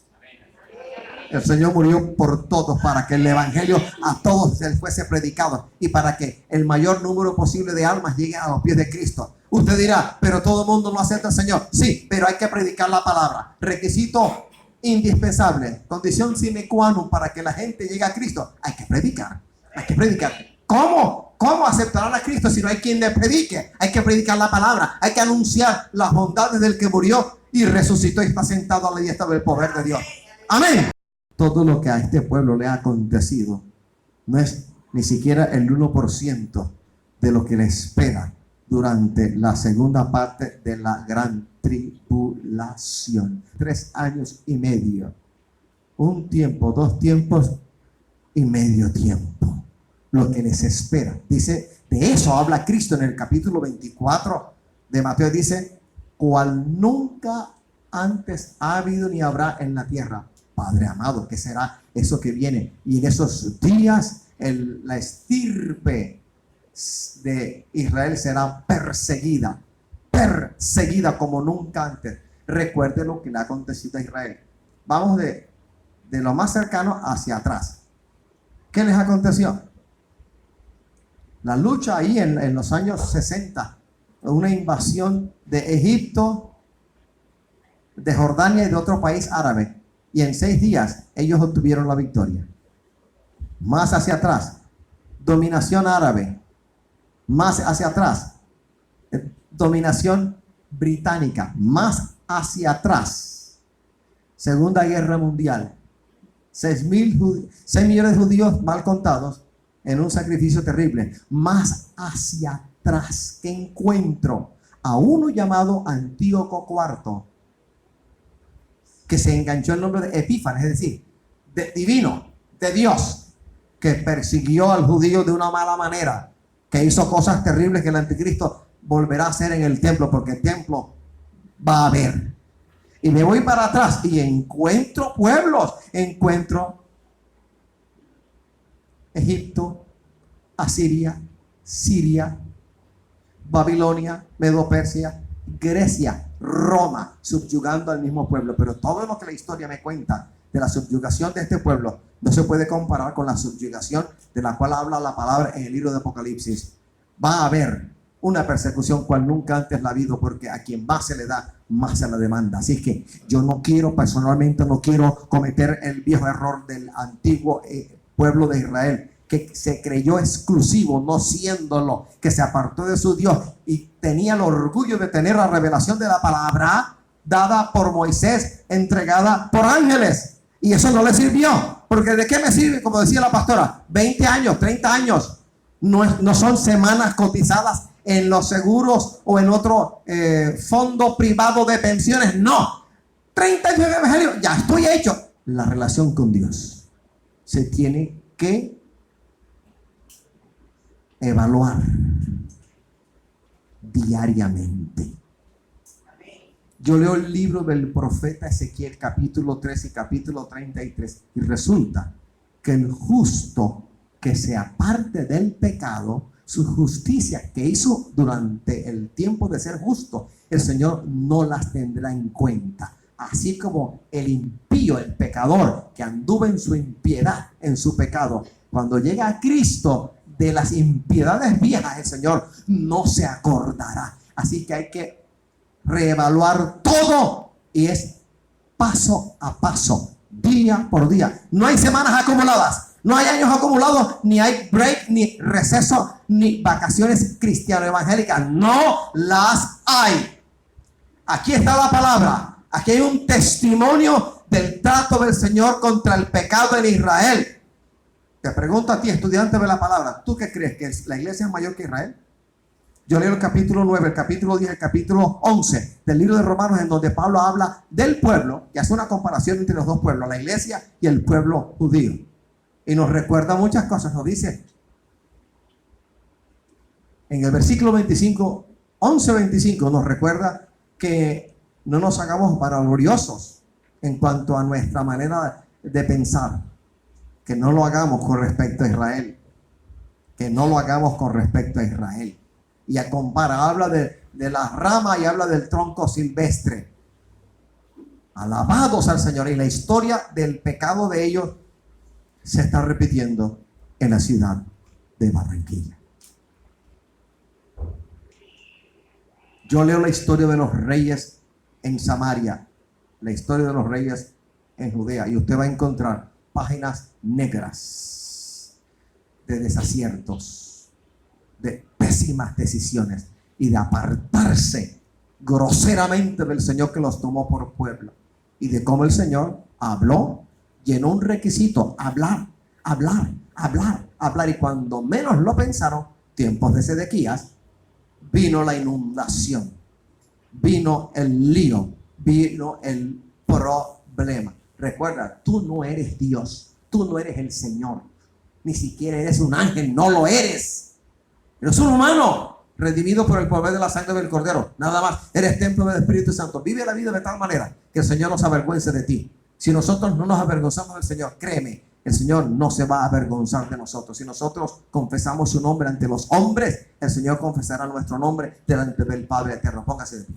El Señor murió por todos para que el evangelio a todos les fuese predicado y para que el mayor número posible de almas lleguen a los pies de Cristo. Usted dirá, pero todo el mundo no acepta al Señor. Sí, pero hay que predicar la palabra. Requisito indispensable, condición sine qua non para que la gente llegue a Cristo. Hay que predicar, hay que predicar. ¿Cómo? ¿Cómo aceptarán a Cristo si no hay quien le predique? Hay que predicar la palabra, hay que anunciar las bondades del que murió y resucitó y está sentado a la diestra del poder de Dios. Amén. Todo lo que a este pueblo le ha acontecido no es ni siquiera el 1% de lo que le espera durante la segunda parte de la gran tribulación. 3 años y medio. Un tiempo, 2 tiempos y medio tiempo. Lo que les espera. Dice, de eso habla Cristo en el capítulo 24 de Mateo. Dice, cual nunca antes ha habido ni habrá en la tierra. Padre amado, ¿qué será eso que viene? Y en esos días la estirpe de Israel será perseguida como nunca antes. Recuerde lo que le ha acontecido a Israel. Vamos de lo más cercano hacia atrás. ¿Qué les aconteció? La lucha ahí en los años 60, una invasión de Egipto, de Jordania y de otro país árabe. Y en 6 días ellos obtuvieron la victoria. Más hacia atrás, dominación árabe. Más hacia atrás, dominación británica. Más hacia atrás, Segunda Guerra Mundial. 6 millones de judíos mal contados en un sacrificio terrible. Más hacia atrás, que encuentro a uno llamado Antíoco IV, que se enganchó el nombre de Epífanes, es decir, de divino, de Dios, que persiguió al judío de una mala manera, que hizo cosas terribles que el anticristo volverá a hacer en el templo, porque el templo va a haber. Y me voy para atrás y encuentro pueblos, encuentro Egipto, Asiria, Siria, Babilonia, Medo-Persia, Grecia, Roma, subyugando al mismo pueblo. Pero todo lo que la historia me cuenta de la subyugación de este pueblo no se puede comparar con la subyugación de la cual habla la palabra en el libro de Apocalipsis. Va a haber una persecución cual nunca antes la ha habido, porque a quien más se le da, más se la demanda. Así que yo no quiero, personalmente no quiero cometer el viejo error del antiguo pueblo de Israel, que se creyó exclusivo, no siéndolo, que se apartó de su Dios y tenía el orgullo de tener la revelación de la palabra dada por Moisés, entregada por ángeles. Y eso no le sirvió, porque ¿de qué me sirve? Como decía la pastora, 20 años, 30 años, no son semanas cotizadas en los seguros o en otro fondo privado de pensiones. No, 30 años de evangelio, ya estoy hecho. La relación con Dios se tiene que evaluar diariamente. Yo leo el libro del profeta Ezequiel, capítulo 3 y capítulo 33, y resulta que el justo que se aparte del pecado, su justicia que hizo durante el tiempo de ser justo, el Señor no las tendrá en cuenta. Así como el impío, el pecador que anduvo en su impiedad, en su pecado, cuando llega a Cristo, de las impiedades viejas el Señor no se acordará. Así que hay que reevaluar todo, y es paso a paso, día por día. No hay semanas acumuladas, no hay años acumulados, ni hay break, ni receso, ni vacaciones cristiano-evangélicas. No las hay. Aquí está la palabra. Aquí hay un testimonio del trato del Señor contra el pecado en Israel. Te pregunto a ti, estudiante de la palabra, ¿tú qué crees? ¿Que la iglesia es mayor que Israel? Yo leo el capítulo 9, el capítulo 10, el capítulo 11 del libro de Romanos, en donde Pablo habla del pueblo y hace una comparación entre los dos pueblos, la iglesia y el pueblo judío. Y nos recuerda muchas cosas. Nos dice en el versículo 25, 11-25, nos recuerda que no nos hagamos vanagloriosos en cuanto a nuestra manera de pensar. Que no lo hagamos con respecto a Israel. Que no lo hagamos con respecto a Israel. Y a compara, habla de la rama y habla del tronco silvestre. Alabados al Señor. Y la historia del pecado de ellos se está repitiendo en la ciudad de Barranquilla. Yo leo la historia de los reyes en Samaria, la historia de los reyes en Judea, y usted va a encontrar páginas negras de desaciertos, de pésimas decisiones y de apartarse groseramente del Señor que los tomó por pueblo, y de cómo el Señor habló, llenó un requisito: hablar, y cuando menos lo pensaron, tiempos de Sedequías, vino la inundación, vino el lío, vino el problema. Recuerda, tú no eres Dios, tú no eres el Señor, ni siquiera eres un ángel, no lo eres. Eres un humano redimido por el poder de la sangre del Cordero, nada más. Eres templo del Espíritu Santo. Vive la vida de tal manera que el Señor no se avergüence de ti. Si nosotros no nos avergonzamos del Señor, créeme, el Señor no se va a avergonzar de nosotros. Si nosotros confesamos su nombre ante los hombres, el Señor confesará nuestro nombre delante del Padre eterno. Póngase de pie.